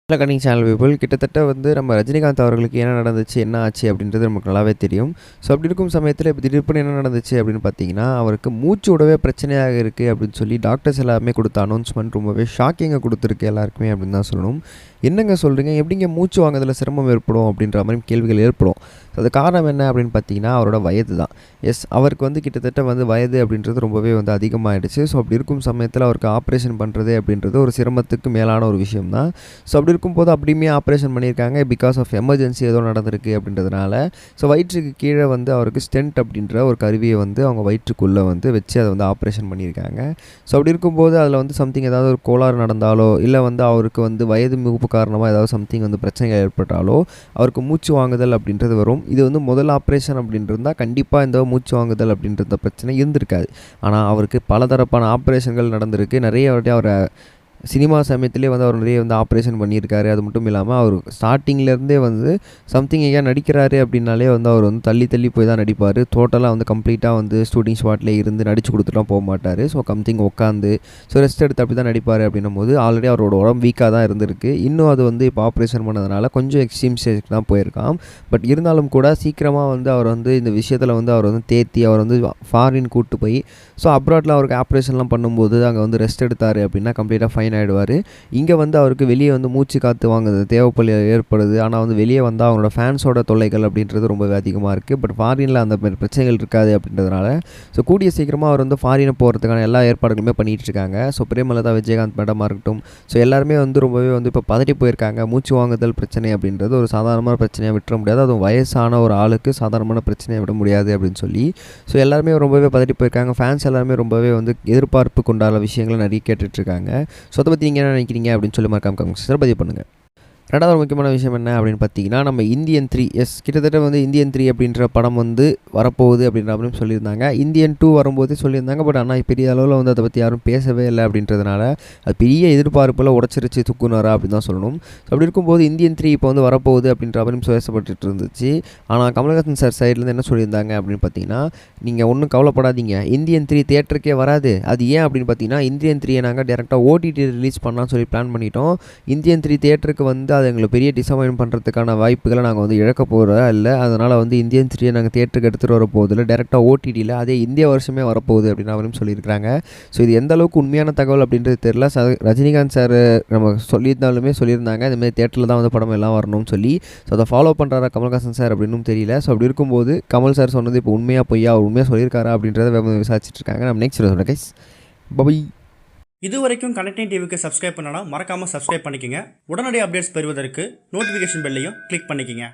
Hello கனிங் channel people, கிட்டத்தட்ட வந்து நம்ம ரஜினிகாந்த் அவர்களுக்கு என்ன நடந்துச்சு, என்ன ஆச்சு அப்படின்றது நமக்கு நல்லாவே தெரியும். ஸோ அப்படி இருக்கும் சமயத்தில் இப்போ திடீர்னு என்ன நடந்துச்சு அப்படின்னு பார்த்தீங்கன்னா, அவருக்கு மூச்சு விடவே பிரச்சனையாக இருக்குது அப்படின்னு சொல்லி டாக்டர்ஸ் எல்லாருமே கொடுத்த அனௌன்ஸ்மெண்ட் ரொம்பவே ஷாக்கிங்காக கொடுத்துருக்கு எல்லாருக்குமே அப்படின்னு தான் சொல்லணும். என்னங்க சொல்கிறீங்க, எப்படிங்க மூச்சு வாங்குறதுல சிரமம் ஏற்படும் அப்படின்ற மாதிரி கேள்விகள் ஏற்படும். அது காரணம் என்ன அப்படின்னு பார்த்தீங்கன்னா, அவரோட வயது தான். அவருக்கு வந்து கிட்டத்தட்ட வந்து வயது அப்படின்றது ரொம்பவே வந்து அதிகமாகிடுச்சு. ஸோ அப்படி இருக்கும் சமயத்தில் அவருக்கு ஆப்ரேஷன் பண்ணுறது அப்படின்றது ஒரு சிரமத்துக்கு மேலான ஒரு விஷயம் தான். ஸோ அப்படி இருக்கும்போது அப்படியுமே ஆப்ரேஷன் பண்ணியிருக்காங்க. பிகாஸ் ஆஃப் எமர்ஜென்சி ஏதோ நடந்திருக்கு அப்படின்றதுனால. ஸோ வயிற்றுக்கு கீழே வந்து அவருக்கு ஸ்டென்ட் அப்படின்ற ஒரு கருவியை வந்து அவங்க வயிற்றுக்குள்ளே வந்து வச்சு அதை வந்து ஆப்ரேஷன் பண்ணியிருக்காங்க. ஸோ அப்படி இருக்கும்போது அதில் வந்து சம்திங் ஏதாவது ஒரு கோளாறு நடந்தாலோ, இல்லை வந்து அவருக்கு வந்து வயது மிகுப்பு காரணமாக ஏதாவது சம்திங் வந்து பிரச்சனைகள் ஏற்பட்டாலோ அவருக்கு மூச்சு வாங்குதல் அப்படின்றது வரும். இது வந்து முதல் ஆப்ரேஷன் அப்படின்னு இருந்தால் கண்டிப்பாக இந்த மூச்சு வாங்குதல் அப்படின்ற பிரச்சனை இருந்திருக்காது. ஆனால் அவருக்கு பலதரப்பான ஆப்ரேஷன்கள் நடந்திருக்கு. நிறைய வாட்டி அவரை சினிமா சமயத்திலே வந்து அவர் நிறைய வந்து ஆப்ரேஷன் பண்ணியிருக்காரு. அது மட்டும் இல்லாமல் அவர் ஸ்டார்டிங்லேருந்தே வந்து சம்திங் எங்கேயா நடிக்கிறாரு அப்படின்னாலே வந்து அவர் வந்து தள்ளி தள்ளி போய் தான் நடிப்பார். டோட்டலாக வந்து கம்ப்ளீட்டாக வந்து ஷூட்டிங் ஸ்பாட்லேயே இருந்து நடிச்சு கொடுத்துட்டுலாம் போக மாட்டார். ஸோ சம்திங் உட்காந்து ரெஸ்ட் எடுத்து அப்படி தான் நடிப்பார். அப்படின்னும் போது ஆல்ரெடி அவரோட உடம்பு வீக்காக தான் இருந்திருக்கு. இன்னும் அது வந்து இப்போ ஆப்ரேஷன் பண்ணதுனால கொஞ்சம் எக்ஸ்ட்ரீம் ஸ்டேஜ்க்கு தான் போயிருக்கான். பட் இருந்தாலும் கூட சீக்கிரமாக வந்து அவர் வந்து இந்த விஷயத்தில் வந்து அவர் வந்து தேத்தி அவர் வந்து ஃபாரின் கூப்பிட்டு போய் அப்ராட்டில் அவருக்கு ஆப்ரேஷன்லாம் பண்ணும்போது அங்கே வந்து ரெஸ்ட் எடுத்தார் அப்படின்னா கம்ப்ளீட்டாக ஃபைன் ஆகிடுவார். இங்கே வந்து அவருக்கு வெளியே வந்து மூச்சு காற்று வாங்குறது தேவைப்பட ஏற்படுது. ஆனால் வந்து வெளியே வந்தால் அவங்களோட ஃபேன்ஸோட தொல்லைகள் அப்படின்றது ரொம்பவே அதிகமாக இருக்குது. பட் ஃபாரினில் அந்த மாதிரி பிரச்சனைகள் இருக்காது அப்படின்றதுனால கூடிய சீக்கிரமாக அவர் வந்து ஃபாரினை போகிறதுக்கான எல்லா ஏற்பாடுகளுமே பண்ணிகிட்டு இருக்காங்க. பிரேமலதா, விஜயகாந்த் மேடமாக இருக்கட்டும், எல்லாருமே வந்து ரொம்பவே வந்து இப்போ பதறி போயிருக்காங்க. மூச்சு வாங்குதல் பிரச்சனை அப்படின்றது ஒரு சாதாரணமான பிரச்சனையாக விட்டுற முடியாது. அதுவும் வயசான ஒரு ஆளுக்கு சாதாரணமான பிரச்சனையை விட முடியாது அப்படின்னு சொல்லி எல்லாருமே ரொம்பவே பதறி போயிருக்காங்க. ஃபேன்ஸ் எல்லாருமே ரொம்பவே வந்து எதிர்பார்ப்பு கொண்டாட விஷயங்களை நிறைய கேட்டுட்ருக்காங்க. அதை பற்றி நீங்கள் என்ன நினைக்கிறீங்க அப்படின்னு சொல்லி மறக்காம கமெண்ட்ஸ் பதிவு பண்ணுங்கள். ரெண்டாவது ஒரு முக்கியமான விஷயம் என்ன அப்படின்னு பார்த்தீங்கன்னா, நம்ம இந்தியன் 3 கிட்டத்தட்ட வந்து இந்தியன் 3 அப்படின்ற படம் வந்து வரப்போகுது அப்படின்ற மாதிரி சொல்லியிருந்தாங்க. இந்தியன் 2 வரும்போதே சொல்லியிருந்தாங்க. பட் ஆனால் பெரிய அளவில் வந்து அதை பற்றி யாரும் பேசவே இல்லை அப்படின்றதுனால அது பெரிய எதிர்பார்ப்பில் உடச்சிருச்சு துக்குனாரா அப்படின்னு தான் சொல்லணும். அப்படி இருக்கும்போது இந்தியன் 3 இப்போ வந்து வரப்போகுது அப்படின்ற மாதிரி பேசப்பட்டு இருந்துச்சு. ஆனால் கமல்ஹாசன் சார் சைட்லேருந்து என்ன சொல்லியிருந்தாங்க அப்படின்னு பார்த்தீங்கன்னா, நீங்கள் ஒன்றும் கவலைப்படாதீங்க, இந்தியன் 3 தியேட்டருக்கே வராது. அது ஏன் அப்படின்னு பார்த்தீங்கன்னா, இந்தியன் 3 நாங்கள் டேரெக்டாக ஓடிடி ரிலீஸ் பண்ணலாம்னு சொல்லி பிளான் பண்ணிட்டோம். இந்தியன் 3 தியேட்டருக்கு வந்து அது எங்களை பெரிய டிசப்பாயின்ட் பண்ணுறதுக்கான வாய்ப்புகளை நாங்கள் வந்து இழக்க போகிறதா இல்லை. அதனால் வந்து இந்தியன் 3 நாங்கள் தியேட்டருக்கு எடுத்துகிட்டு வர போதில்லை, டேரெக்டாக ஓடிடியில் அதே இந்திய வருஷமே வரப்போகுது அப்படின்னு அவரும் சொல்லியிருக்கிறாங்க. இது எந்த அளவுக்கு உண்மையான தகவல் அப்படின்றது தெரியல. ரஜினிகாந்த் சார் நம்ம சொல்லியிருந்தாங்க இந்தமாதிரி தியேட்டரில் தான் வந்து படம் எல்லாம் வரணும்னு சொல்லி. அதை ஃபாலோ பண்ணுறாரா கமல்ஹாசன் சார் அப்படின்னு தெரியல. அப்படி இருக்கும்போது கமல் சார் சொன்னது இப்போ உண்மையாக பொய்யா, அவர் உண்மையாக சொல்லியிருக்காரா அப்படின்றத விசாரிச்சுட்டு இருக்காங்க. நம்ம நெக்ஸ்ட் சொல்கிறேன் கைஸ், பை. இது வரைக்கும் கனெக்டிங் டிவிக்கு சப்ஸ்கிரைப் பண்ணனா மறக்காமல் சப்ஸ்கிரைப் பண்ணிக்கங்க. உடனடி அப்டேட்ஸ் பெறுவதற்கு நோட்டிஃபிகேஷன் பெல்லையும் கிளிக் பண்ணிக்கங்க.